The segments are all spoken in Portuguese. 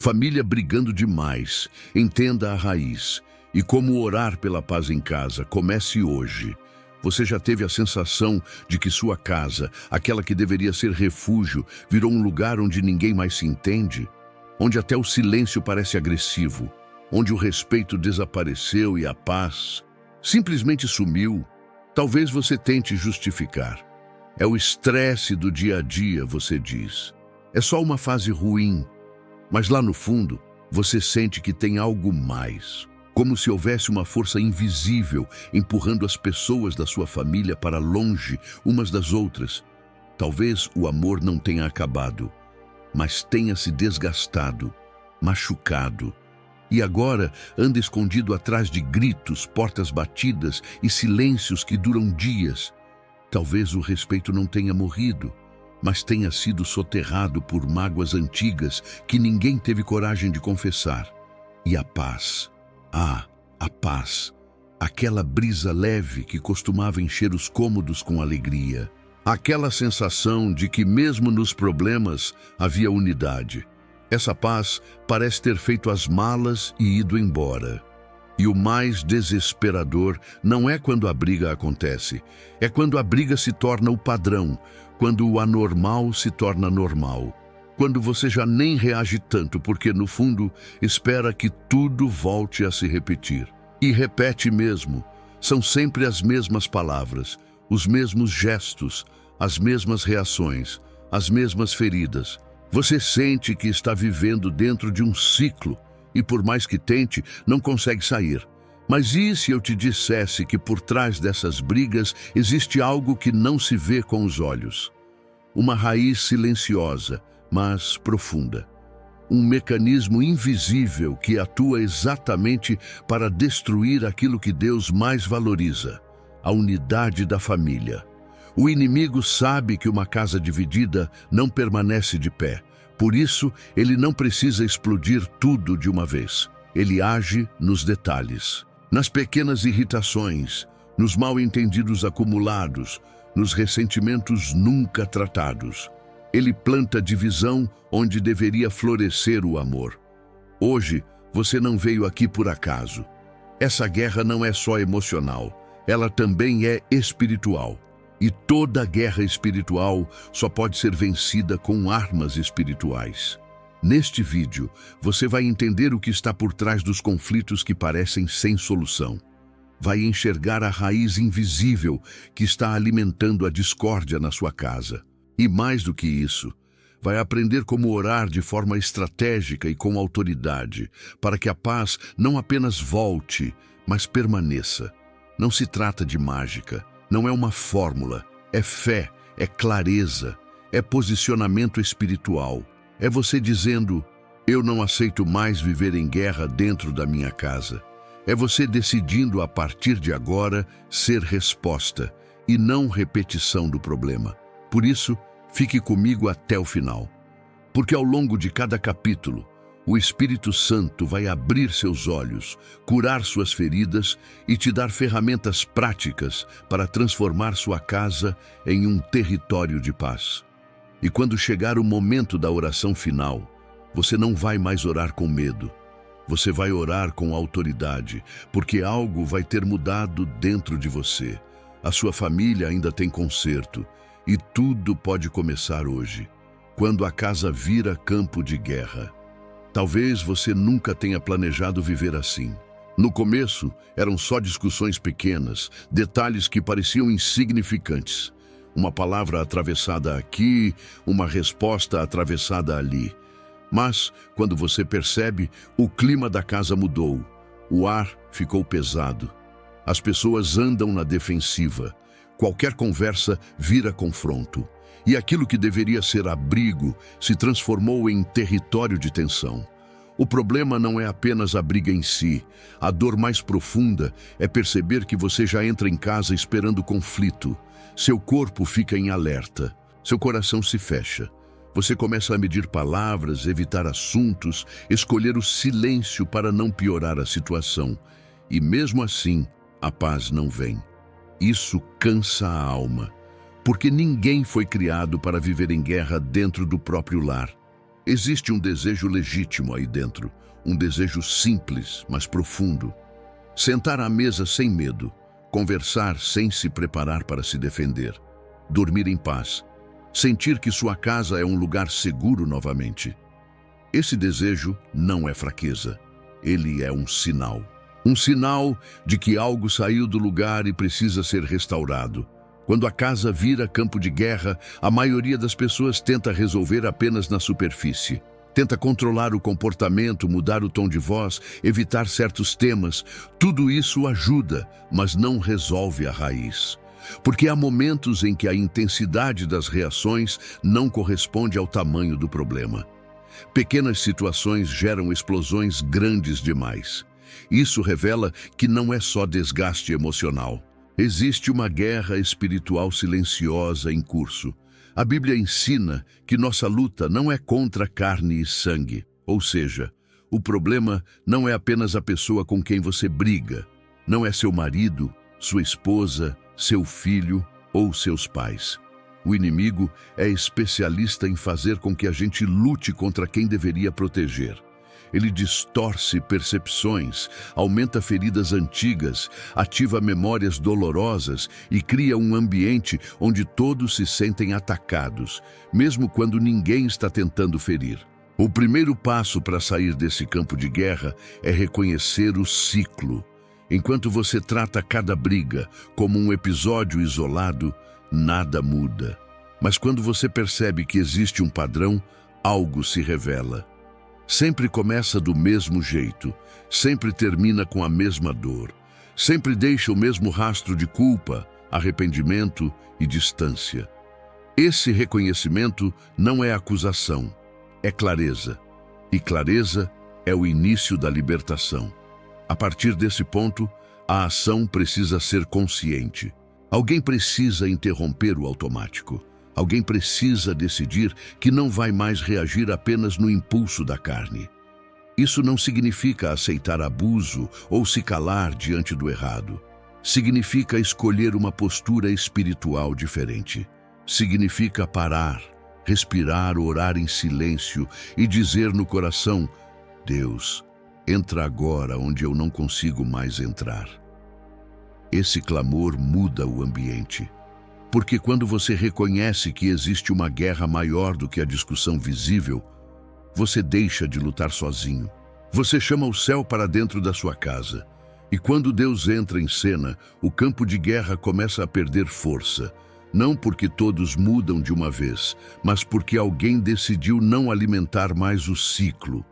família brigando demais. Entenda a raiz. E como orar pela paz em casa? Comece hoje. Você já teve a sensação de que sua casa, aquela que deveria ser refúgio, virou um lugar onde ninguém mais se entende? Onde até o silêncio parece agressivo? Onde o respeito desapareceu e a paz simplesmente sumiu? Talvez você tente justificar. É o estresse do dia a dia, você diz. É só uma fase ruim. Mas lá no fundo, você sente que tem algo mais. Como se houvesse uma força invisível empurrando as pessoas da sua família para longe umas das outras. Talvez o amor não tenha acabado, mas tenha se desgastado, machucado. E agora anda escondido atrás de gritos, portas batidas e silêncios que duram dias. Talvez o respeito não tenha morrido, mas tenha sido soterrado por mágoas antigas que ninguém teve coragem de confessar. E a paz? Ah, a paz. Aquela brisa leve que costumava encher os cômodos com alegria. Aquela sensação de que mesmo nos problemas havia unidade. Essa paz parece ter feito as malas e ido embora. E o mais desesperador não é quando a briga acontece, é quando a briga se torna o padrão, quando o anormal se torna normal, quando você já nem reage tanto porque, no fundo, espera que tudo volte a se repetir. E repete mesmo, são sempre as mesmas palavras, os mesmos gestos, as mesmas reações, as mesmas feridas. Você sente que está vivendo dentro de um ciclo e, por mais que tente, não consegue sair. Mas e se eu te dissesse que por trás dessas brigas existe algo que não se vê com os olhos? Uma raiz silenciosa, mas profunda. Um mecanismo invisível que atua exatamente para destruir aquilo que Deus mais valoriza, a unidade da família. O inimigo sabe que uma casa dividida não permanece de pé. Por isso, ele não precisa explodir tudo de uma vez. Ele age nos detalhes, nas pequenas irritações, nos mal-entendidos acumulados, nos ressentimentos nunca tratados. Ele planta divisão onde deveria florescer o amor. Hoje, você não veio aqui por acaso. Essa guerra não é só emocional, ela também é espiritual. E toda guerra espiritual só pode ser vencida com armas espirituais. Neste vídeo, você vai entender o que está por trás dos conflitos que parecem sem solução. Vai enxergar a raiz invisível que está alimentando a discórdia na sua casa. E mais do que isso, vai aprender como orar de forma estratégica e com autoridade, para que a paz não apenas volte, mas permaneça. Não se trata de mágica, não é uma fórmula, é fé, é clareza, é posicionamento espiritual. É você dizendo, eu não aceito mais viver em guerra dentro da minha casa. É você decidindo a partir de agora ser resposta e não repetição do problema. Por isso, fique comigo até o final. Porque ao longo de cada capítulo, o Espírito Santo vai abrir seus olhos, curar suas feridas e te dar ferramentas práticas para transformar sua casa em um território de paz. E quando chegar o momento da oração final, você não vai mais orar com medo. Você vai orar com autoridade, porque algo vai ter mudado dentro de você. A sua família ainda tem conserto, e tudo pode começar hoje, quando a casa vira campo de guerra. Talvez você nunca tenha planejado viver assim. No começo, eram só discussões pequenas, detalhes que pareciam insignificantes. Uma palavra atravessada aqui, uma resposta atravessada ali. Mas, quando você percebe, o clima da casa mudou. O ar ficou pesado. As pessoas andam na defensiva. Qualquer conversa vira confronto. E aquilo que deveria ser abrigo se transformou em território de tensão. O problema não é apenas a briga em si. A dor mais profunda é perceber que você já entra em casa esperando conflito. Seu corpo fica em alerta. Seu coração se fecha. Você começa a medir palavras, evitar assuntos, escolher o silêncio para não piorar a situação. E mesmo assim, a paz não vem. Isso cansa a alma, porque ninguém foi criado para viver em guerra dentro do próprio lar. Existe um desejo legítimo aí dentro, um desejo simples, mas profundo. Sentar à mesa sem medo, conversar sem se preparar para se defender, dormir em paz, sentir que sua casa é um lugar seguro novamente. Esse desejo não é fraqueza, ele é um sinal. Um sinal de que algo saiu do lugar e precisa ser restaurado. Quando a casa vira campo de guerra, a maioria das pessoas tenta resolver apenas na superfície. Tenta controlar o comportamento, mudar o tom de voz, evitar certos temas. Tudo isso ajuda, mas não resolve a raiz. Porque há momentos em que a intensidade das reações não corresponde ao tamanho do problema. Pequenas situações geram explosões grandes demais. Isso revela que não é só desgaste emocional. Existe uma guerra espiritual silenciosa em curso. A Bíblia ensina que nossa luta não é contra carne e sangue. Ou seja, o problema não é apenas a pessoa com quem você briga. Não é seu marido, sua esposa, seu filho ou seus pais. O inimigo é especialista em fazer com que a gente lute contra quem deveria proteger. Ele distorce percepções, aumenta feridas antigas, ativa memórias dolorosas e cria um ambiente onde todos se sentem atacados, mesmo quando ninguém está tentando ferir. O primeiro passo para sair desse campo de guerra é reconhecer o ciclo. Enquanto você trata cada briga como um episódio isolado, nada muda. Mas quando você percebe que existe um padrão, algo se revela. Sempre começa do mesmo jeito, sempre termina com a mesma dor, sempre deixa o mesmo rastro de culpa, arrependimento e distância. Esse reconhecimento não é acusação, é clareza. E clareza é o início da libertação. A partir desse ponto, a ação precisa ser consciente. Alguém precisa interromper o automático. Alguém precisa decidir que não vai mais reagir apenas no impulso da carne. Isso não significa aceitar abuso ou se calar diante do errado. Significa escolher uma postura espiritual diferente. Significa parar, respirar, orar em silêncio e dizer no coração: Deus, entra agora onde eu não consigo mais entrar. Esse clamor muda o ambiente. Porque quando você reconhece que existe uma guerra maior do que a discussão visível, você deixa de lutar sozinho. Você chama o céu para dentro da sua casa. E quando Deus entra em cena, o campo de guerra começa a perder força. Não porque todos mudam de uma vez, mas porque alguém decidiu não alimentar mais o ciclo.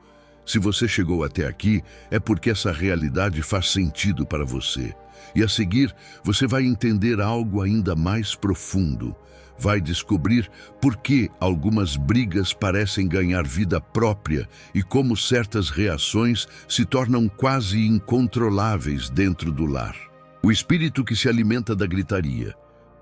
Se você chegou até aqui, é porque essa realidade faz sentido para você. E a seguir, você vai entender algo ainda mais profundo. Vai descobrir por que algumas brigas parecem ganhar vida própria e como certas reações se tornam quase incontroláveis dentro do lar. O espírito que se alimenta da gritaria.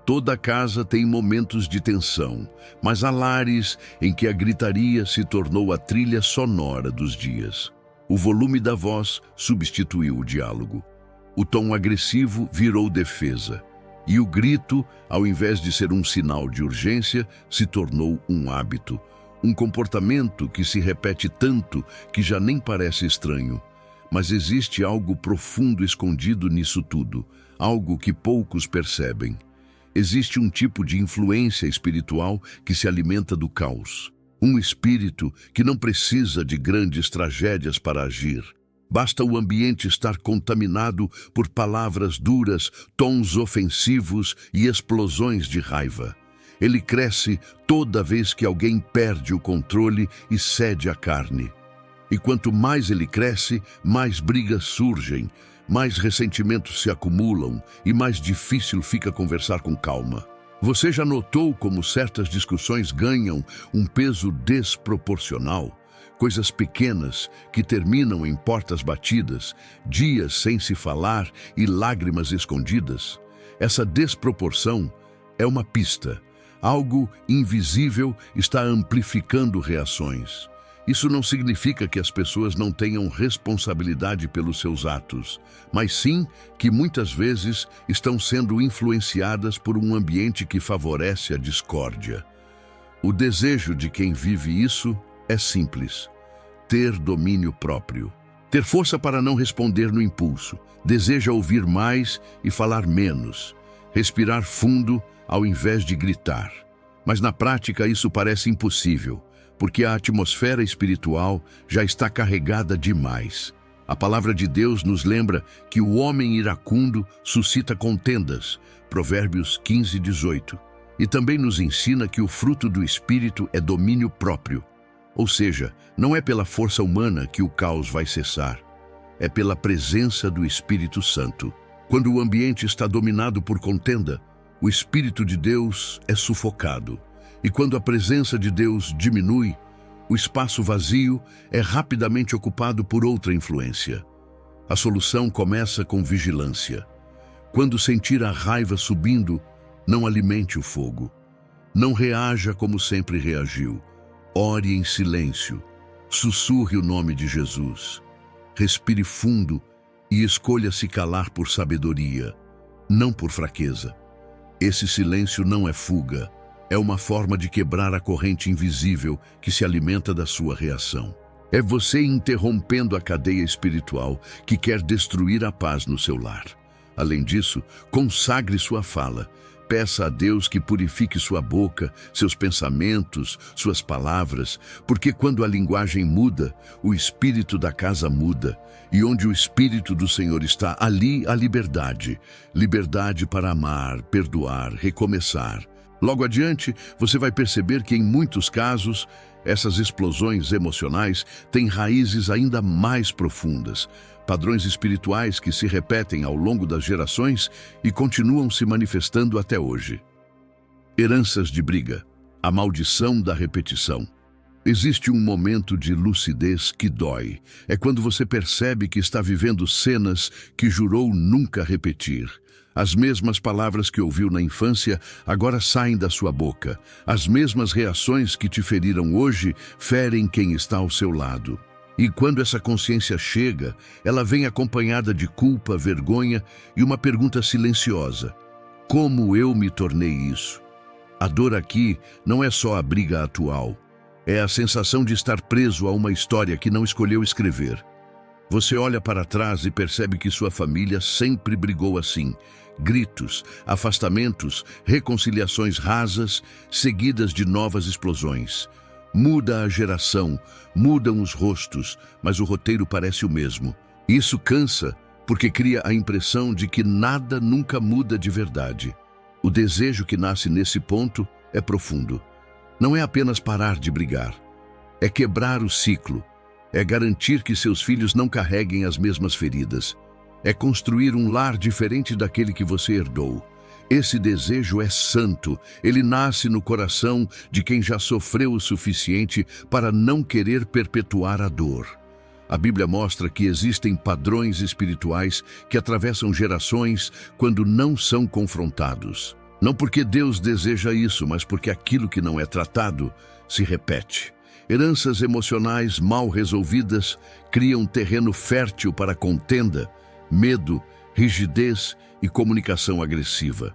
Toda casa tem momentos de tensão, mas há lares em que a gritaria se tornou a trilha sonora dos dias. O volume da voz substituiu o diálogo. O tom agressivo virou defesa. E o grito, ao invés de ser um sinal de urgência, se tornou um hábito. Um comportamento que se repete tanto que já nem parece estranho. Mas existe algo profundo escondido nisso tudo, algo que poucos percebem. Existe um tipo de influência espiritual que se alimenta do caos. Um espírito que não precisa de grandes tragédias para agir. Basta o ambiente estar contaminado por palavras duras, tons ofensivos e explosões de raiva. Ele cresce toda vez que alguém perde o controle e cede à carne. E quanto mais ele cresce, mais brigas surgem, mais ressentimentos se acumulam e mais difícil fica conversar com calma. Você já notou como certas discussões ganham um peso desproporcional? Coisas pequenas que terminam em portas batidas, dias sem se falar e lágrimas escondidas. Essa desproporção é uma pista. Algo invisível está amplificando reações. Isso não significa que as pessoas não tenham responsabilidade pelos seus atos, mas sim que muitas vezes estão sendo influenciadas por um ambiente que favorece a discórdia. O desejo de quem vive isso é simples: ter domínio próprio. Ter força para não responder no impulso. Deseja ouvir mais e falar menos. Respirar fundo ao invés de gritar. Mas na prática isso parece impossível, porque a atmosfera espiritual já está carregada demais. A palavra de Deus nos lembra que o homem iracundo suscita contendas, Provérbios 15:18. E também nos ensina que o fruto do Espírito é domínio próprio. Ou seja, não é pela força humana que o caos vai cessar. É pela presença do Espírito Santo. Quando o ambiente está dominado por contenda, o Espírito de Deus é sufocado. E quando a presença de Deus diminui, o espaço vazio é rapidamente ocupado por outra influência. A solução começa com vigilância. Quando sentir a raiva subindo, não alimente o fogo. Não reaja como sempre reagiu. Ore em silêncio. Sussurre o nome de Jesus. Respire fundo e escolha se calar por sabedoria, não por fraqueza. Esse silêncio não é fuga. É uma forma de quebrar a corrente invisível que se alimenta da sua reação. É você interrompendo a cadeia espiritual que quer destruir a paz no seu lar. Além disso, consagre sua fala. Peça a Deus que purifique sua boca, seus pensamentos, suas palavras, porque quando a linguagem muda, o espírito da casa muda. E onde o Espírito do Senhor está, ali há liberdade. Liberdade para amar, perdoar, recomeçar. Logo adiante, você vai perceber que em muitos casos, essas explosões emocionais têm raízes ainda mais profundas. Padrões espirituais que se repetem ao longo das gerações e continuam se manifestando até hoje. Heranças de briga, a maldição da repetição. Existe um momento de lucidez que dói. É quando você percebe que está vivendo cenas que jurou nunca repetir. As mesmas palavras que ouviu na infância agora saem da sua boca. As mesmas reações que te feriram hoje ferem quem está ao seu lado. E quando essa consciência chega, ela vem acompanhada de culpa, vergonha e uma pergunta silenciosa: como eu me tornei isso? A dor aqui não é só a briga atual. É a sensação de estar preso a uma história que não escolheu escrever. Você olha para trás e percebe que sua família sempre brigou assim. Gritos, afastamentos, reconciliações rasas, seguidas de novas explosões. Muda a geração, mudam os rostos, mas o roteiro parece o mesmo. Isso cansa, porque cria a impressão de que nada nunca muda de verdade. O desejo que nasce nesse ponto é profundo. Não é apenas parar de brigar. É quebrar o ciclo. É garantir que seus filhos não carreguem as mesmas feridas. É construir um lar diferente daquele que você herdou. Esse desejo é santo. Ele nasce no coração de quem já sofreu o suficiente para não querer perpetuar a dor. A Bíblia mostra que existem padrões espirituais que atravessam gerações quando não são confrontados. Não porque Deus deseja isso, mas porque aquilo que não é tratado se repete. Heranças emocionais mal resolvidas criam terreno fértil para contenda, medo, rigidez e comunicação agressiva.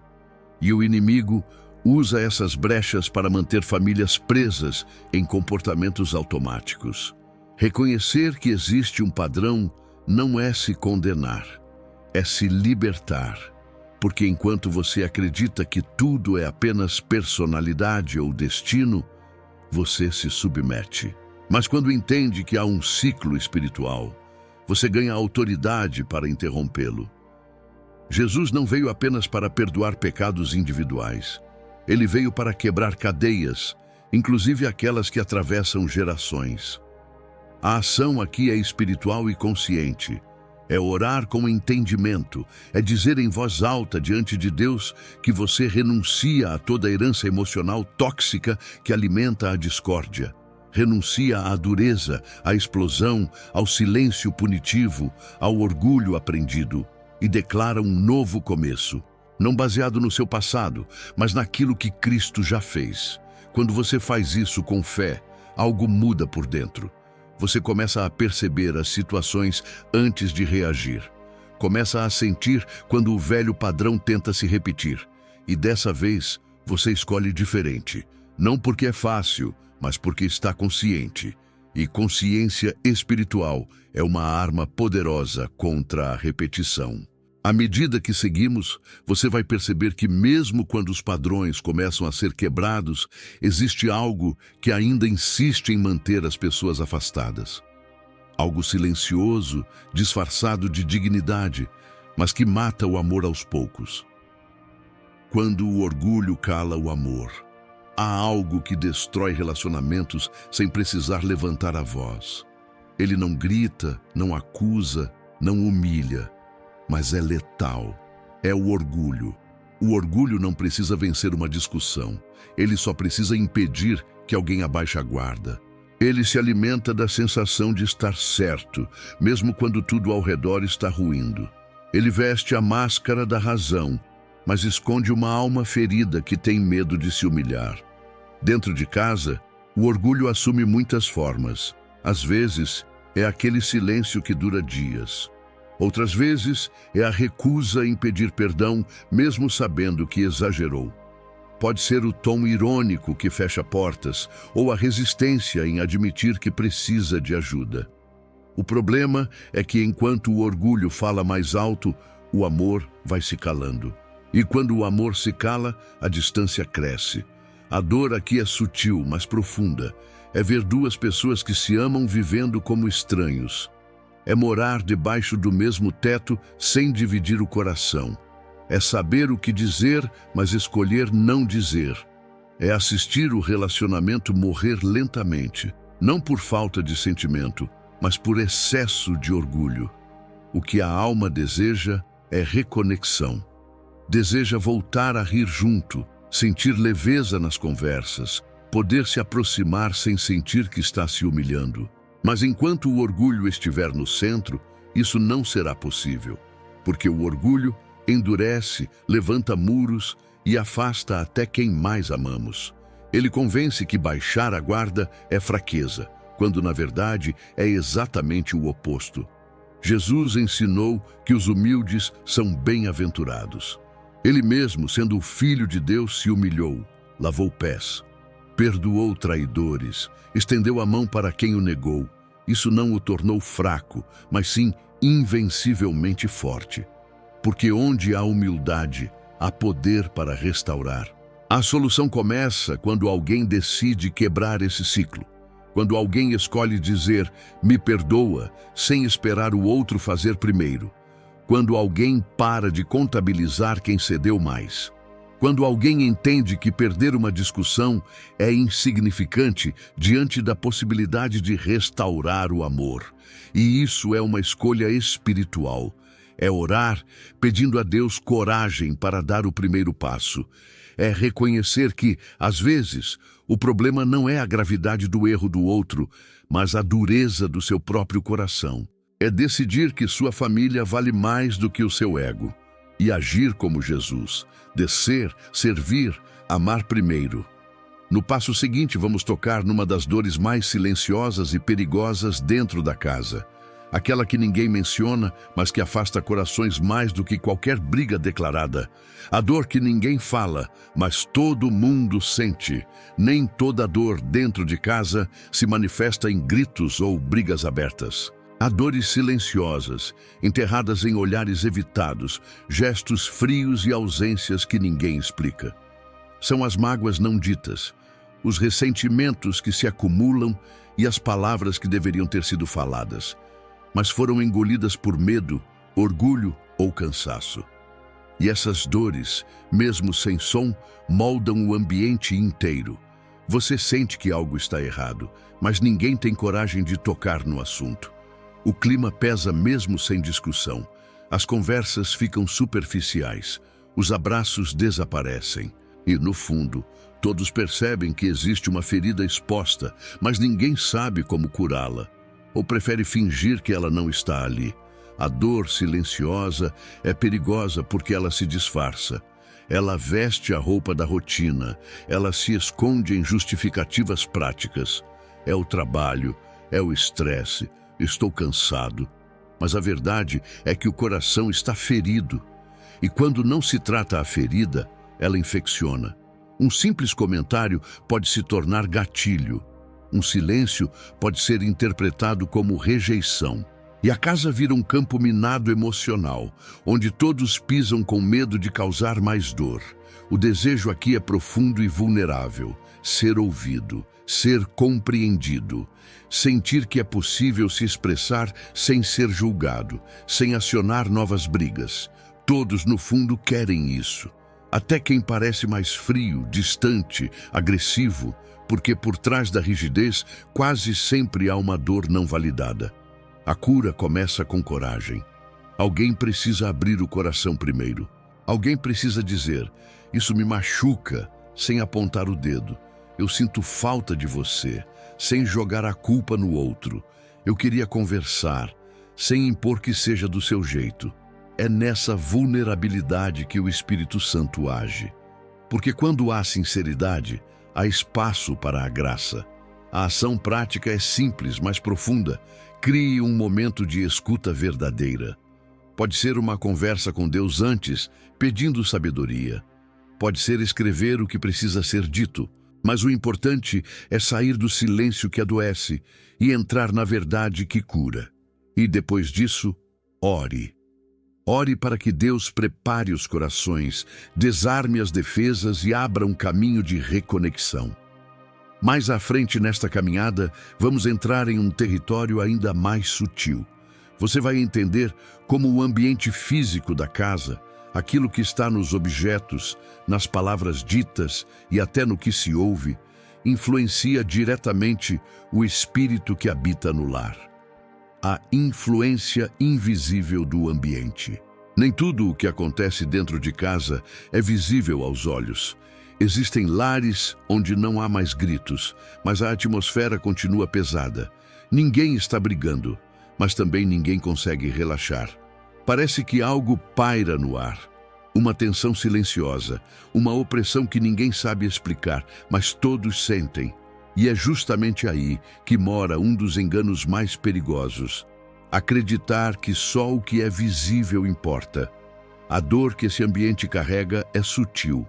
E o inimigo usa essas brechas para manter famílias presas em comportamentos automáticos. Reconhecer que existe um padrão não é se condenar, é se libertar. Porque enquanto você acredita que tudo é apenas personalidade ou destino, você se submete. Mas quando entende que há um ciclo espiritual, você ganha autoridade para interrompê-lo. Jesus não veio apenas para perdoar pecados individuais. Ele veio para quebrar cadeias, inclusive aquelas que atravessam gerações. A ação aqui é espiritual e consciente. É orar com entendimento, é dizer em voz alta diante de Deus que você renuncia a toda herança emocional tóxica que alimenta a discórdia. Renuncia à dureza, à explosão, ao silêncio punitivo, ao orgulho aprendido e declara um novo começo, não baseado no seu passado, mas naquilo que Cristo já fez. Quando você faz isso com fé, algo muda por dentro. Você começa a perceber as situações antes de reagir. Começa a sentir quando o velho padrão tenta se repetir. E dessa vez, você escolhe diferente. Não porque é fácil, mas porque está consciente. E consciência espiritual é uma arma poderosa contra a repetição. À medida que seguimos, você vai perceber que mesmo quando os padrões começam a ser quebrados, existe algo que ainda insiste em manter as pessoas afastadas. Algo silencioso, disfarçado de dignidade, mas que mata o amor aos poucos. Quando o orgulho cala o amor, há algo que destrói relacionamentos sem precisar levantar a voz. Ele não grita, não acusa, não humilha, mas é letal. É o orgulho. O orgulho não precisa vencer uma discussão. Ele só precisa impedir que alguém abaixe a guarda. Ele se alimenta da sensação de estar certo, mesmo quando tudo ao redor está ruindo. Ele veste a máscara da razão, mas esconde uma alma ferida que tem medo de se humilhar. Dentro de casa, o orgulho assume muitas formas. Às vezes, é aquele silêncio que dura dias. Outras vezes, é a recusa em pedir perdão, mesmo sabendo que exagerou. Pode ser o tom irônico que fecha portas, ou a resistência em admitir que precisa de ajuda. O problema é que enquanto o orgulho fala mais alto, o amor vai se calando. E quando o amor se cala, a distância cresce. A dor aqui é sutil, mas profunda. É ver duas pessoas que se amam vivendo como estranhos. É morar debaixo do mesmo teto sem dividir o coração. É saber o que dizer, mas escolher não dizer. É assistir o relacionamento morrer lentamente, não por falta de sentimento, mas por excesso de orgulho. O que a alma deseja é reconexão. Deseja voltar a rir junto, sentir leveza nas conversas, poder se aproximar sem sentir que está se humilhando. Mas enquanto o orgulho estiver no centro, isso não será possível, porque o orgulho endurece, levanta muros e afasta até quem mais amamos. Ele convence que baixar a guarda é fraqueza, quando na verdade é exatamente o oposto. Jesus ensinou que os humildes são bem-aventurados. Ele mesmo, sendo o Filho de Deus, se humilhou, lavou pés, perdoou traidores, estendeu a mão para quem o negou. Isso não o tornou fraco, mas sim invencivelmente forte. Porque onde há humildade, há poder para restaurar. A solução começa quando alguém decide quebrar esse ciclo. Quando alguém escolhe dizer, me perdoa, sem esperar o outro fazer primeiro. Quando alguém para de contabilizar quem cedeu mais. Quando alguém entende que perder uma discussão é insignificante diante da possibilidade de restaurar o amor. E isso é uma escolha espiritual. É orar pedindo a Deus coragem para dar o primeiro passo. É reconhecer que, às vezes, o problema não é a gravidade do erro do outro, mas a dureza do seu próprio coração. É decidir que sua família vale mais do que o seu ego. E agir como Jesus. Descer, servir, amar primeiro. No passo seguinte, vamos tocar numa das dores mais silenciosas e perigosas dentro da casa. Aquela que ninguém menciona, mas que afasta corações mais do que qualquer briga declarada. A dor que ninguém fala, mas todo mundo sente. Nem toda dor dentro de casa se manifesta em gritos ou brigas abertas. Há dores silenciosas, enterradas em olhares evitados, gestos frios e ausências que ninguém explica. São as mágoas não ditas, os ressentimentos que se acumulam e as palavras que deveriam ter sido faladas, mas foram engolidas por medo, orgulho ou cansaço. E essas dores, mesmo sem som, moldam o ambiente inteiro. Você sente que algo está errado, mas ninguém tem coragem de tocar no assunto. O clima pesa mesmo sem discussão. As conversas ficam superficiais. Os abraços desaparecem. E, no fundo, todos percebem que existe uma ferida exposta, mas ninguém sabe como curá-la. Ou prefere fingir que ela não está ali. A dor silenciosa é perigosa porque ela se disfarça. Ela veste a roupa da rotina. Ela se esconde em justificativas práticas. É o trabalho, é o estresse. Estou cansado, mas a verdade é que o coração está ferido. E quando não se trata a ferida, ela infecciona. Um simples comentário pode se tornar gatilho. Um silêncio pode ser interpretado como rejeição. E a casa vira um campo minado emocional, onde todos pisam com medo de causar mais dor. O desejo aqui é profundo e vulnerável. Ser ouvido, ser compreendido. Sentir que é possível se expressar sem ser julgado, sem acionar novas brigas. Todos, no fundo, querem isso. Até quem parece mais frio, distante, agressivo, porque por trás da rigidez quase sempre há uma dor não validada. A cura começa com coragem. Alguém precisa abrir o coração primeiro. Alguém precisa dizer: isso me machuca, sem apontar o dedo. Eu sinto falta de você, sem jogar a culpa no outro. Eu queria conversar, sem impor que seja do seu jeito. É nessa vulnerabilidade que o Espírito Santo age. Porque quando há sinceridade, há espaço para a graça. A ação prática é simples, mas profunda. Crie um momento de escuta verdadeira. Pode ser uma conversa com Deus antes, pedindo sabedoria. Pode ser escrever o que precisa ser dito. Mas o importante é sair do silêncio que adoece e entrar na verdade que cura. E depois disso, ore. Ore para que Deus prepare os corações, desarme as defesas e abra um caminho de reconexão. Mais à frente nesta caminhada, vamos entrar em um território ainda mais sutil. Você vai entender como o ambiente físico da casa, aquilo que está nos objetos, nas palavras ditas e até no que se ouve, influencia diretamente o espírito que habita no lar. A influência invisível do ambiente. Nem tudo o que acontece dentro de casa é visível aos olhos. Existem lares onde não há mais gritos, mas a atmosfera continua pesada. Ninguém está brigando, mas também ninguém consegue relaxar. Parece que algo paira no ar. Uma tensão silenciosa, uma opressão que ninguém sabe explicar, mas todos sentem. E é justamente aí que mora um dos enganos mais perigosos. Acreditar que só o que é visível importa. A dor que esse ambiente carrega é sutil.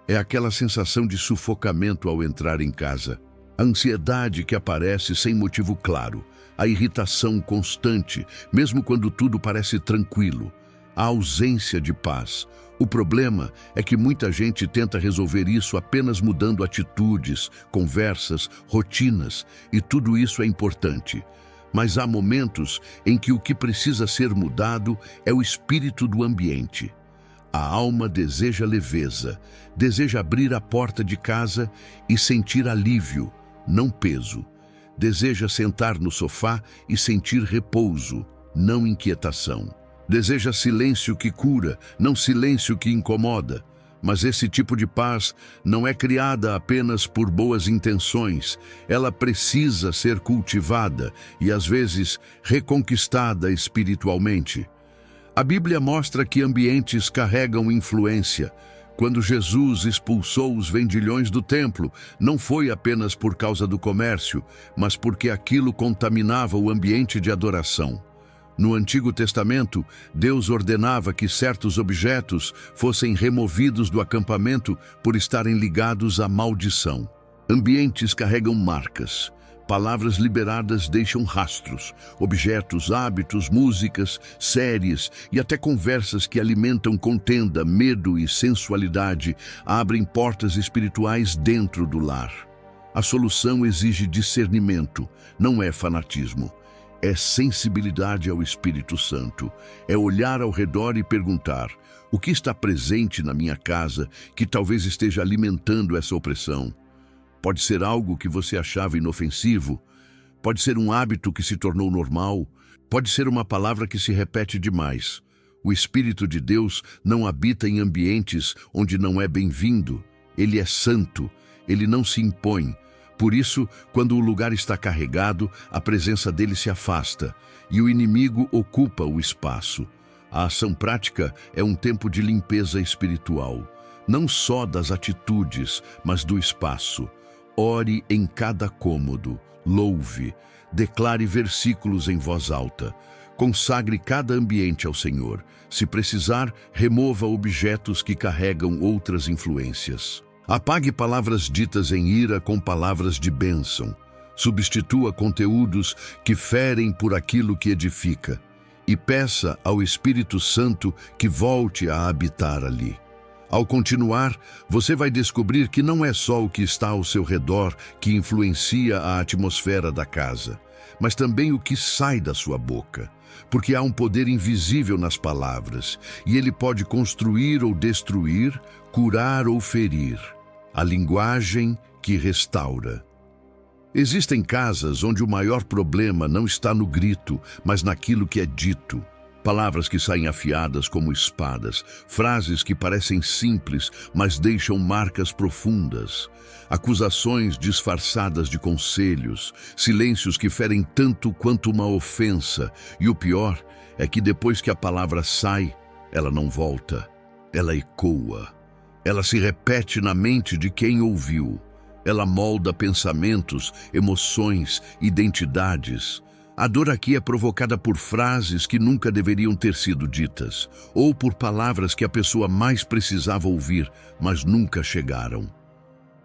É aquela sensação de sufocamento ao entrar em casa. A ansiedade que aparece sem motivo claro. A irritação constante, mesmo quando tudo parece tranquilo. A ausência de paz. O problema é que muita gente tenta resolver isso apenas mudando atitudes, conversas, rotinas, e tudo isso é importante. Mas há momentos em que o que precisa ser mudado é o espírito do ambiente. A alma deseja leveza, deseja abrir a porta de casa e sentir alívio, não peso. Deseja sentar no sofá e sentir repouso, não inquietação. Deseja silêncio que cura, não silêncio que incomoda. Mas esse tipo de paz não é criada apenas por boas intenções. Ela precisa ser cultivada e, às vezes, reconquistada espiritualmente. A Bíblia mostra que ambientes carregam influência. Quando Jesus expulsou os vendilhões do templo, não foi apenas por causa do comércio, mas porque aquilo contaminava o ambiente de adoração. No Antigo Testamento, Deus ordenava que certos objetos fossem removidos do acampamento por estarem ligados à maldição. Ambientes carregam marcas. Palavras liberadas deixam rastros. Objetos, hábitos, músicas, séries e até conversas que alimentam contenda, medo e sensualidade abrem portas espirituais dentro do lar. A solução exige discernimento, não é fanatismo. É sensibilidade ao Espírito Santo. É olhar ao redor e perguntar: o que está presente na minha casa que talvez esteja alimentando essa opressão? Pode ser algo que você achava inofensivo. Pode ser um hábito que se tornou normal. Pode ser uma palavra que se repete demais. O Espírito de Deus não habita em ambientes onde não é bem-vindo. Ele é santo. Ele não se impõe. Por isso, quando o lugar está carregado, a presença dele se afasta e o inimigo ocupa o espaço. A ação prática é um tempo de limpeza espiritual, não só das atitudes, mas do espaço. Ore em cada cômodo, louve, declare versículos em voz alta. Consagre cada ambiente ao Senhor. Se precisar, remova objetos que carregam outras influências. Apague palavras ditas em ira com palavras de bênção. Substitua conteúdos que ferem por aquilo que edifica. E peça ao Espírito Santo que volte a habitar ali. Ao continuar, você vai descobrir que não é só o que está ao seu redor que influencia a atmosfera da casa, mas também o que sai da sua boca, porque há um poder invisível nas palavras, e ele pode construir ou destruir, curar ou ferir. A linguagem que restaura. Existem casas onde o maior problema não está no grito, mas naquilo que é dito. Palavras que saem afiadas como espadas, frases que parecem simples, mas deixam marcas profundas, acusações disfarçadas de conselhos, silêncios que ferem tanto quanto uma ofensa, e o pior é que depois que a palavra sai, ela não volta, ela ecoa, ela se repete na mente de quem ouviu, ela molda pensamentos, emoções, identidades. A dor aqui é provocada por frases que nunca deveriam ter sido ditas, ou por palavras que a pessoa mais precisava ouvir, mas nunca chegaram.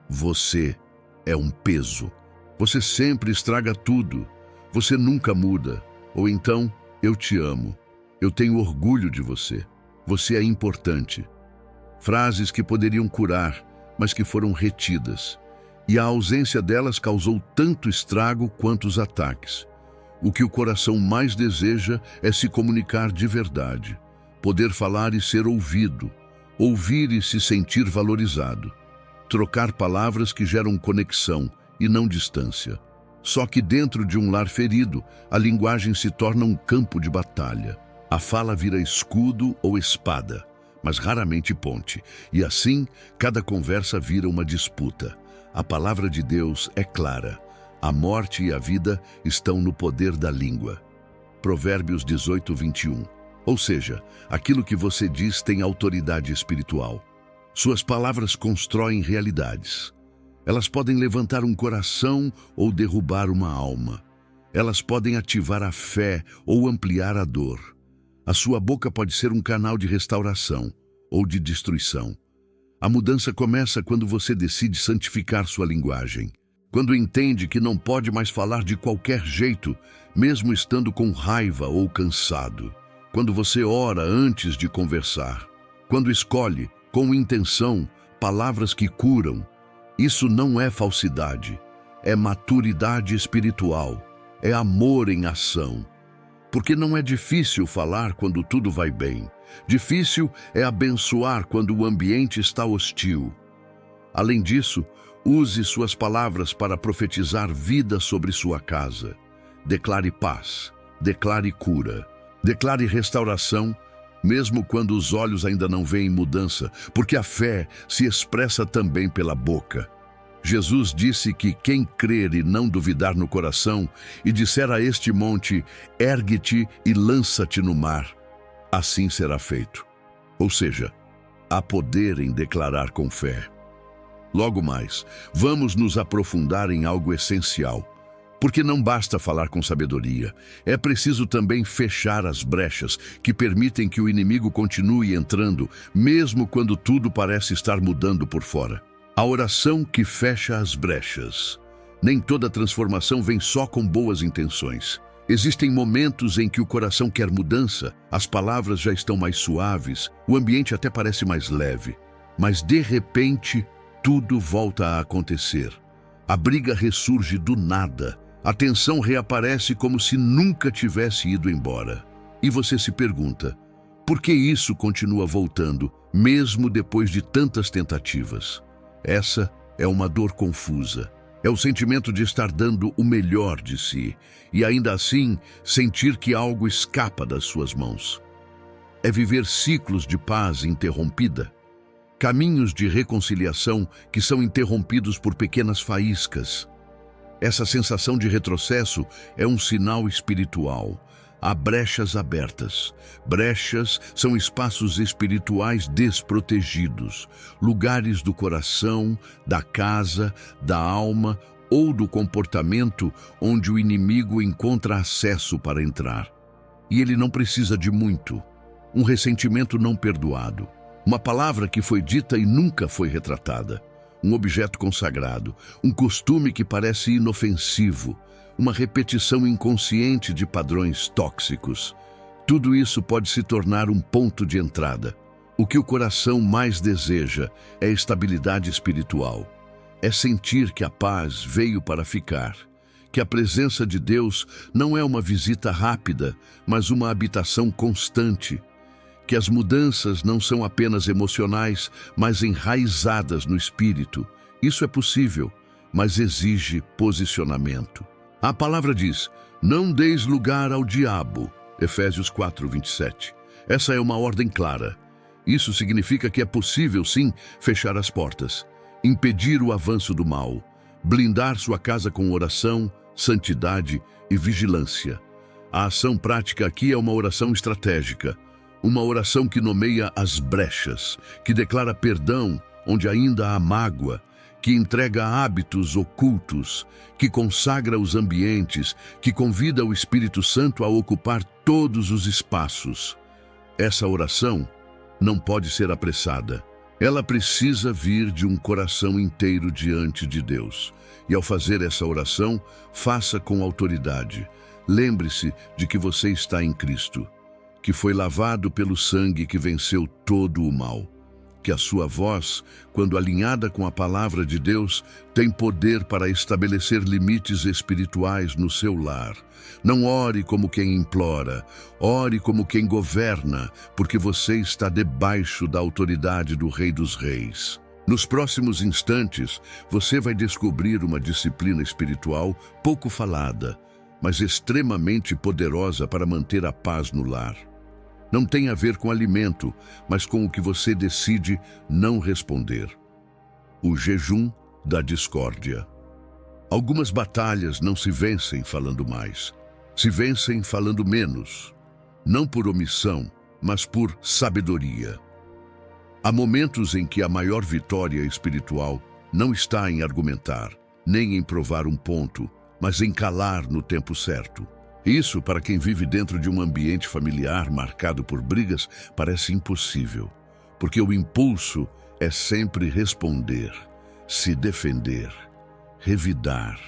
Você é um peso. Você sempre estraga tudo. Você nunca muda. Ou então, eu te amo. Eu tenho orgulho de você. Você é importante. Frases que poderiam curar, mas que foram retidas. E a ausência delas causou tanto estrago quanto os ataques. O que o coração mais deseja é se comunicar de verdade, poder falar e ser ouvido, ouvir e se sentir valorizado, trocar palavras que geram conexão e não distância. Só que dentro de um lar ferido, a linguagem se torna um campo de batalha. A fala vira escudo ou espada, mas raramente ponte, e assim cada conversa vira uma disputa. A palavra de Deus é clara. A morte e a vida estão no poder da língua. Provérbios 18, 21. Ou seja, aquilo que você diz tem autoridade espiritual. Suas palavras constroem realidades. Elas podem levantar um coração ou derrubar uma alma. Elas podem ativar a fé ou ampliar a dor. A sua boca pode ser um canal de restauração ou de destruição. A mudança começa quando você decide santificar sua linguagem. Quando entende que não pode mais falar de qualquer jeito, mesmo estando com raiva ou cansado. Quando você ora antes de conversar. Quando escolhe, com intenção, palavras que curam. Isso não é falsidade, é maturidade espiritual, é amor em ação. Porque não é difícil falar quando tudo vai bem. Difícil é abençoar quando o ambiente está hostil. Além disso, use suas palavras para profetizar vida sobre sua casa. Declare paz, declare cura, declare restauração, mesmo quando os olhos ainda não veem mudança, porque a fé se expressa também pela boca. Jesus disse que quem crer e não duvidar no coração, e disser a este monte, ergue-te e lança-te no mar, assim será feito. Ou seja, há poder em declarar com fé. Logo mais, vamos nos aprofundar em algo essencial, porque não basta falar com sabedoria, é preciso também fechar as brechas que permitem que o inimigo continue entrando, mesmo quando tudo parece estar mudando por fora. A oração que fecha as brechas. Nem toda transformação vem só com boas intenções. Existem momentos em que o coração quer mudança, as palavras já estão mais suaves, o ambiente até parece mais leve, mas de repente, tudo volta a acontecer. A briga ressurge do nada. A tensão reaparece como se nunca tivesse ido embora. E você se pergunta, por que isso continua voltando, mesmo depois de tantas tentativas? Essa é uma dor confusa. É o sentimento de estar dando o melhor de si, e ainda assim sentir que algo escapa das suas mãos. É viver ciclos de paz interrompida. Caminhos de reconciliação que são interrompidos por pequenas faíscas. Essa sensação de retrocesso é um sinal espiritual. Há brechas abertas. Brechas são espaços espirituais desprotegidos, lugares do coração, da casa, da alma ou do comportamento onde o inimigo encontra acesso para entrar. E ele não precisa de muito. Um ressentimento não perdoado. Uma palavra que foi dita e nunca foi retratada. um objeto consagrado, um costume que parece inofensivo, uma repetição inconsciente de padrões tóxicos. Tudo isso pode se tornar um ponto de entrada. O que o coração mais deseja é estabilidade espiritual. É sentir que a paz veio para ficar, que a presença de Deus não é uma visita rápida, mas uma habitação constante, que as mudanças não são apenas emocionais, mas enraizadas no espírito. Isso é possível, mas exige posicionamento. A palavra diz: não deis lugar ao diabo, Efésios 4:27. Essa é uma ordem clara. Isso significa que é possível, sim, fechar as portas, impedir o avanço do mal, blindar sua casa com oração, santidade e vigilância. A ação prática aqui é uma oração estratégica, uma oração que nomeia as brechas, que declara perdão onde ainda há mágoa, que entrega hábitos ocultos, que consagra os ambientes, que convida o Espírito Santo a ocupar todos os espaços. Essa oração não pode ser apressada. Ela precisa vir de um coração inteiro diante de Deus. E ao fazer essa oração, faça com autoridade. Lembre-se de que você está em Cristo, que foi lavado pelo sangue que venceu todo o mal. Que a sua voz, quando alinhada com a palavra de Deus, tem poder para estabelecer limites espirituais no seu lar. Não ore como quem implora, ore como quem governa, porque você está debaixo da autoridade do Rei dos Reis. Nos próximos instantes, você vai descobrir uma disciplina espiritual pouco falada, mas extremamente poderosa para manter a paz no lar. Não tem a ver com alimento, mas com o que você decide não responder. O jejum da discórdia. Algumas batalhas não se vencem falando mais, se vencem falando menos, não por omissão, mas por sabedoria. Há momentos em que a maior vitória espiritual não está em argumentar, nem em provar um ponto, mas em calar no tempo certo. Isso, para quem vive dentro de um ambiente familiar marcado por brigas, parece impossível, porque o impulso é sempre responder, se defender, revidar.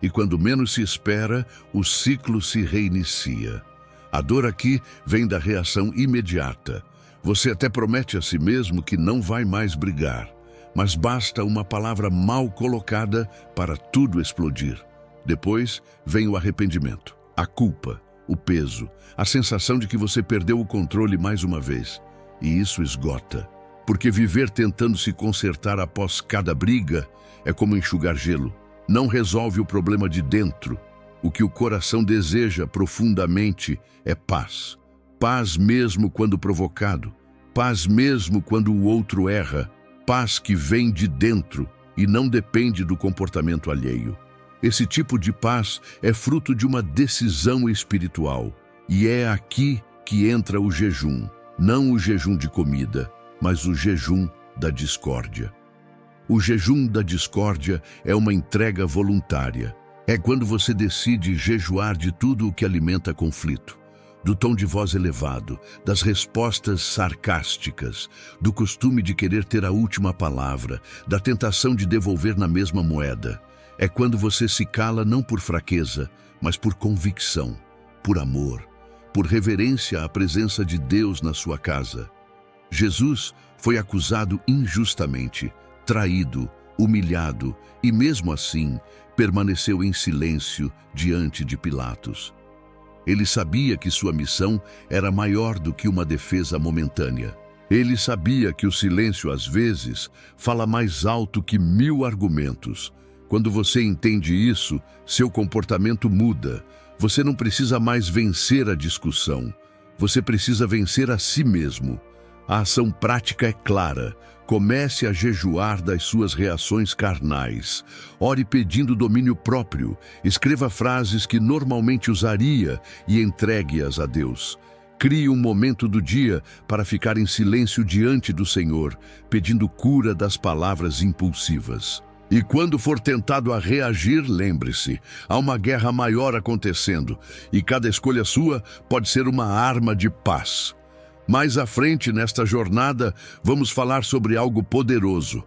E quando menos se espera, o ciclo se reinicia. A dor aqui vem da reação imediata. Você até promete a si mesmo que não vai mais brigar, mas basta uma palavra mal colocada para tudo explodir. Depois vem o arrependimento, a culpa, o peso, a sensação de que você perdeu o controle mais uma vez. E isso esgota, porque viver tentando se consertar após cada briga é como enxugar gelo. Não resolve o problema de dentro. O que o coração deseja profundamente é paz. Paz mesmo quando provocado. Paz mesmo quando o outro erra. Paz que vem de dentro e não depende do comportamento alheio. Esse tipo de paz é fruto de uma decisão espiritual. E é aqui que entra o jejum. Não o jejum de comida, mas o jejum da discórdia. O jejum da discórdia é uma entrega voluntária. É quando você decide jejuar de tudo o que alimenta conflito, do tom de voz elevado, das respostas sarcásticas, do costume de querer ter a última palavra, da tentação de devolver na mesma moeda. É quando você se cala não por fraqueza, mas por convicção, por amor, por reverência à presença de Deus na sua casa. Jesus foi acusado injustamente, traído, humilhado e, mesmo assim, permaneceu em silêncio diante de Pilatos. Ele sabia que sua missão era maior do que uma defesa momentânea. Ele sabia que o silêncio, às vezes, fala mais alto que 1000 argumentos. Quando você entende isso, seu comportamento muda. Você não precisa mais vencer a discussão. Você precisa vencer a si mesmo. A ação prática é clara. Comece a jejuar das suas reações carnais. Ore pedindo domínio próprio. Escreva frases que normalmente usaria e entregue-as a Deus. Crie um momento do dia para ficar em silêncio diante do Senhor, pedindo cura das palavras impulsivas. E quando for tentado a reagir, lembre-se, há uma guerra maior acontecendo, e cada escolha sua pode ser uma arma de paz. Mais à frente nesta jornada, vamos falar sobre algo poderoso.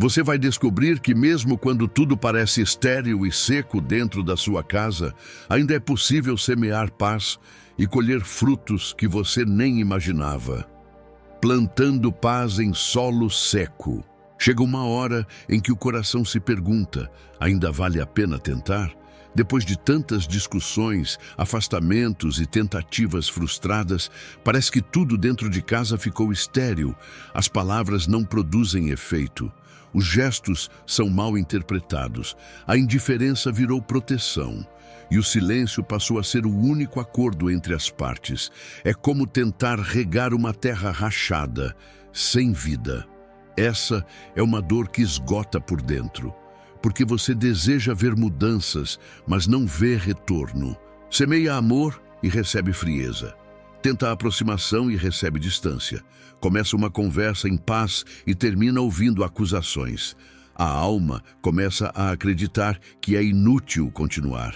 Você vai descobrir que mesmo quando tudo parece estéril e seco dentro da sua casa, ainda é possível semear paz e colher frutos que você nem imaginava. Plantando paz em solo seco. Chega uma hora em que o coração se pergunta: ainda vale a pena tentar? Depois de tantas discussões, afastamentos e tentativas frustradas, parece que tudo dentro de casa ficou estéril. As palavras não produzem efeito. Os gestos são mal interpretados. A indiferença virou proteção. E o silêncio passou a ser o único acordo entre as partes. É como tentar regar uma terra rachada, sem vida. Essa é uma dor que esgota por dentro, porque você deseja ver mudanças, mas não vê retorno. Semeia amor e recebe frieza. Tenta aproximação e recebe distância. Começa uma conversa em paz e termina ouvindo acusações. A alma começa a acreditar que é inútil continuar.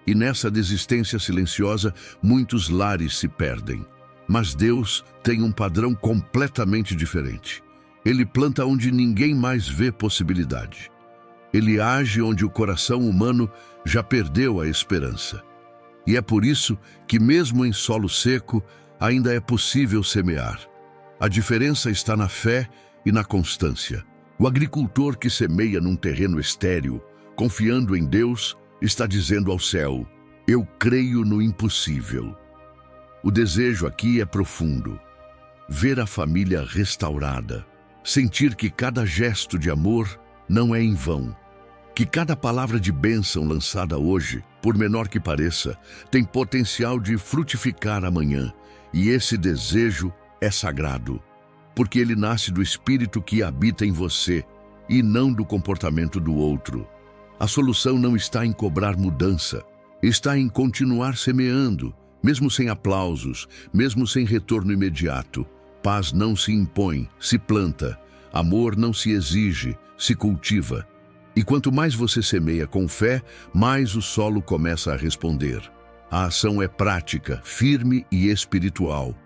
E nessa desistência silenciosa, muitos lares se perdem. Mas Deus tem um padrão completamente diferente. Ele planta onde ninguém mais vê possibilidade. Ele age onde o coração humano já perdeu a esperança. E é por isso que, mesmo em solo seco, ainda é possível semear. A diferença está na fé e na constância. O agricultor que semeia num terreno estéril, confiando em Deus, está dizendo ao céu: eu creio no impossível. O desejo aqui é profundo. Ver a família restaurada. Sentir que cada gesto de amor não é em vão. Que cada palavra de bênção lançada hoje, por menor que pareça, tem potencial de frutificar amanhã. E esse desejo é sagrado, porque ele nasce do Espírito que habita em você e não do comportamento do outro. A solução não está em cobrar mudança, está em continuar semeando, mesmo sem aplausos, mesmo sem retorno imediato. Paz não se impõe, se planta. Amor não se exige, se cultiva. E quanto mais você semeia com fé, mais o solo começa a responder. A ação é prática, firme e espiritual.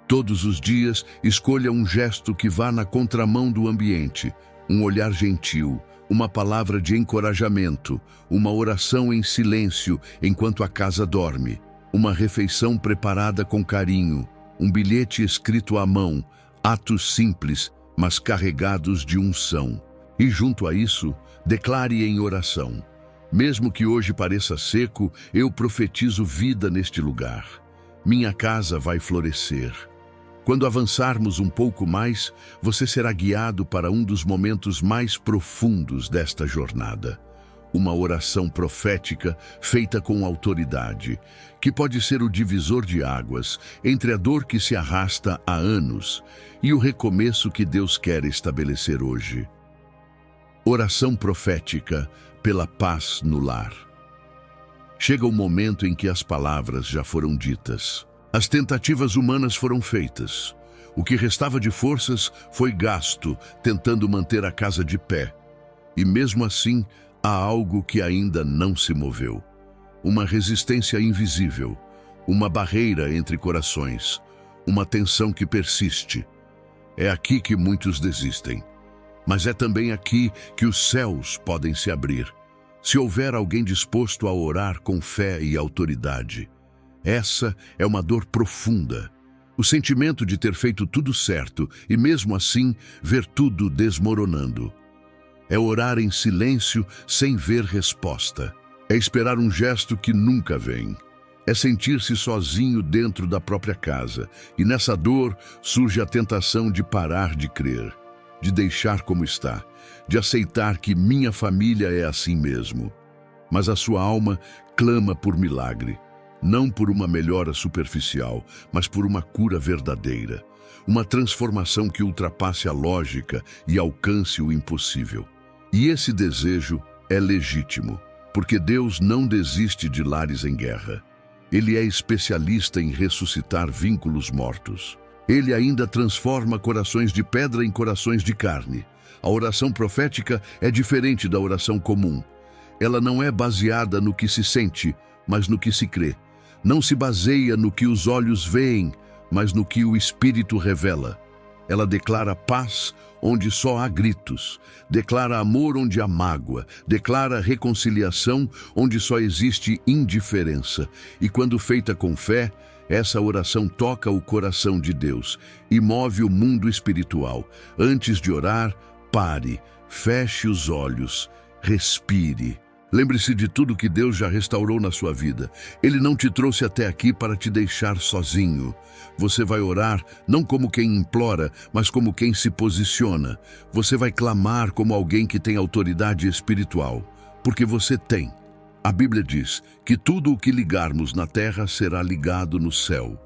Todos os dias, escolha um gesto que vá na contramão do ambiente, um olhar gentil, uma palavra de encorajamento, uma oração em silêncio enquanto a casa dorme, uma refeição preparada com carinho, um bilhete escrito à mão, atos simples, mas carregados de unção. E junto a isso, declare em oração: mesmo que hoje pareça seco, eu profetizo vida neste lugar. Minha casa vai florescer. Quando avançarmos um pouco mais, você será guiado para um dos momentos mais profundos desta jornada. Uma oração profética feita com autoridade, que pode ser o divisor de águas entre a dor que se arrasta há anos e o recomeço que Deus quer estabelecer hoje. Oração profética pela paz no lar. Chega o momento em que as palavras já foram ditas. As tentativas humanas foram feitas. O que restava de forças foi gasto tentando manter a casa de pé. E mesmo assim, há algo que ainda não se moveu. Uma resistência invisível, uma barreira entre corações, uma tensão que persiste. É aqui que muitos desistem. Mas é também aqui que os céus podem se abrir, se houver alguém disposto a orar com fé e autoridade. Essa é uma dor profunda. O sentimento de ter feito tudo certo e, mesmo assim, ver tudo desmoronando. É orar em silêncio sem ver resposta. É esperar um gesto que nunca vem. É sentir-se sozinho dentro da própria casa. E nessa dor surge a tentação de parar de crer, de deixar como está, de aceitar que minha família é assim mesmo. Mas a sua alma clama por milagre. Não por uma melhora superficial, mas por uma cura verdadeira. Uma transformação que ultrapasse a lógica e alcance o impossível. E esse desejo é legítimo, porque Deus não desiste de lares em guerra. Ele é especialista em ressuscitar vínculos mortos. Ele ainda transforma corações de pedra em corações de carne. A oração profética é diferente da oração comum. Ela não é baseada no que se sente, mas no que se crê. Não se baseia no que os olhos veem, mas no que o Espírito revela. Ela declara paz onde só há gritos, declara amor onde há mágoa, declara reconciliação onde só existe indiferença. E quando feita com fé, essa oração toca o coração de Deus e move o mundo espiritual. Antes de orar, pare, feche os olhos, respire. Lembre-se de tudo que Deus já restaurou na sua vida. Ele não te trouxe até aqui para te deixar sozinho. Você vai orar não como quem implora, mas como quem se posiciona. Você vai clamar como alguém que tem autoridade espiritual, porque você tem. A Bíblia diz que tudo o que ligarmos na terra será ligado no céu.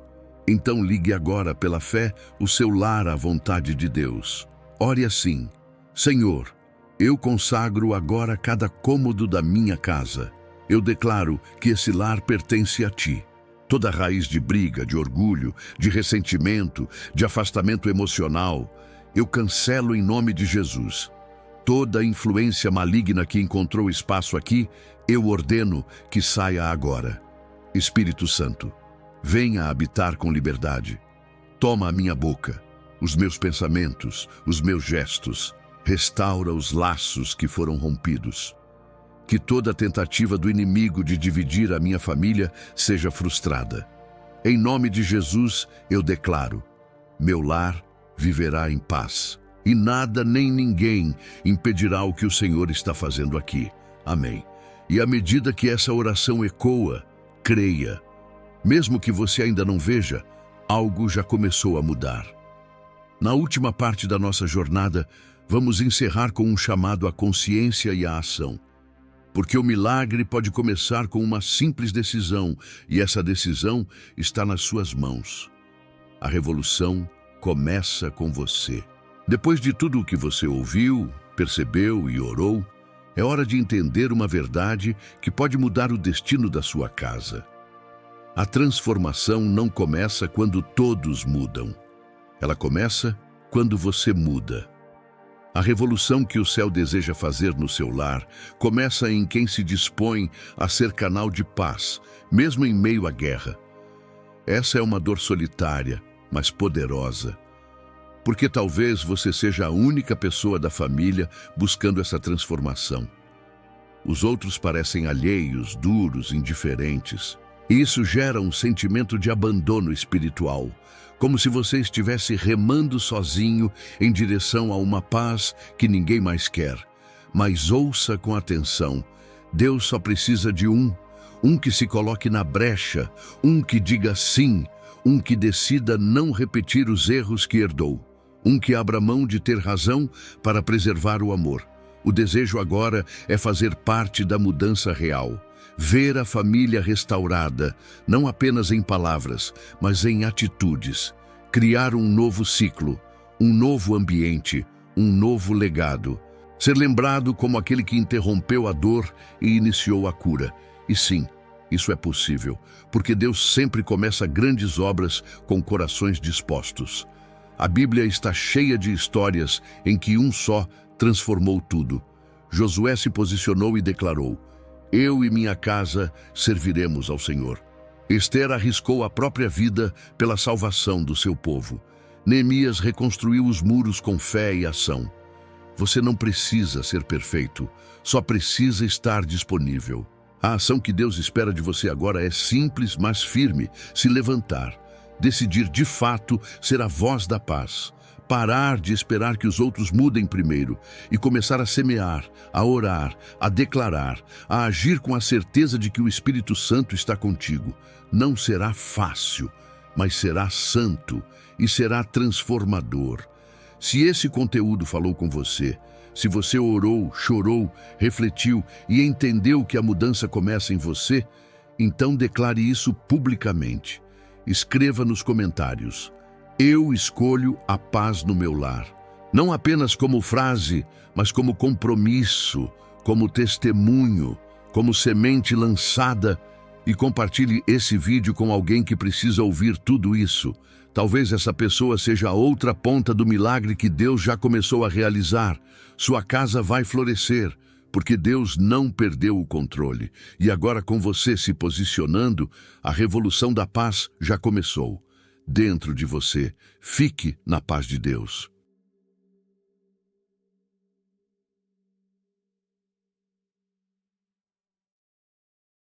Então ligue agora pela fé o seu lar à vontade de Deus. Ore assim: Senhor, eu consagro agora cada cômodo da minha casa. Eu declaro que esse lar pertence a Ti. Toda raiz de briga, de orgulho, de ressentimento, de afastamento emocional, eu cancelo em nome de Jesus. Toda influência maligna que encontrou espaço aqui, eu ordeno que saia agora. Espírito Santo, venha habitar com liberdade. Toma a minha boca, os meus pensamentos, os meus gestos. Restaura os laços que foram rompidos. Que toda tentativa do inimigo de dividir a minha família seja frustrada. Em nome de Jesus, eu declaro: meu lar viverá em paz, e nada nem ninguém impedirá o que o Senhor está fazendo aqui. Amém. E à medida que essa oração ecoa, creia. Mesmo que você ainda não veja, algo já começou a mudar. Na última parte da nossa jornada, vamos encerrar com um chamado à consciência e à ação. Porque o milagre pode começar com uma simples decisão, e essa decisão está nas suas mãos. A revolução começa com você. Depois de tudo o que você ouviu, percebeu e orou, é hora de entender uma verdade que pode mudar o destino da sua casa. A transformação não começa quando todos mudam. Ela começa quando você muda. A revolução que o céu deseja fazer no seu lar começa em quem se dispõe a ser canal de paz, mesmo em meio à guerra. Essa é uma dor solitária, mas poderosa. Porque talvez você seja a única pessoa da família buscando essa transformação. Os outros parecem alheios, duros, indiferentes. E isso gera um sentimento de abandono espiritual, como se você estivesse remando sozinho em direção a uma paz que ninguém mais quer. Mas ouça com atenção: Deus só precisa de um que se coloque na brecha, um que diga sim, um que decida não repetir os erros que herdou, um que abra mão de ter razão para preservar o amor. O desejo agora é fazer parte da mudança real. Ver a família restaurada, não apenas em palavras, mas em atitudes. Criar um novo ciclo, um novo ambiente, um novo legado. Ser lembrado como aquele que interrompeu a dor e iniciou a cura. E sim, isso é possível, porque Deus sempre começa grandes obras com corações dispostos. A Bíblia está cheia de histórias em que um só transformou tudo. Josué se posicionou e declarou: eu e minha casa serviremos ao Senhor. Esther arriscou a própria vida pela salvação do seu povo. Neemias reconstruiu os muros com fé e ação. Você não precisa ser perfeito, só precisa estar disponível. A ação que Deus espera de você agora é simples, mas firme: se levantar, decidir de fato ser a voz da paz. Parar de esperar que os outros mudem primeiro e começar a semear, a orar, a declarar, a agir com a certeza de que o Espírito Santo está contigo. Não será fácil, mas será santo e será transformador. Se esse conteúdo falou com você, se você orou, chorou, refletiu e entendeu que a mudança começa em você, então declare isso publicamente. Escreva nos comentários: eu escolho a paz no meu lar. Não apenas como frase, mas como compromisso, como testemunho, como semente lançada. E compartilhe esse vídeo com alguém que precisa ouvir tudo isso. Talvez essa pessoa seja a outra ponta do milagre que Deus já começou a realizar. Sua casa vai florescer, porque Deus não perdeu o controle. E agora, com você se posicionando, a revolução da paz já começou. dentro de você. Fique na paz de Deus.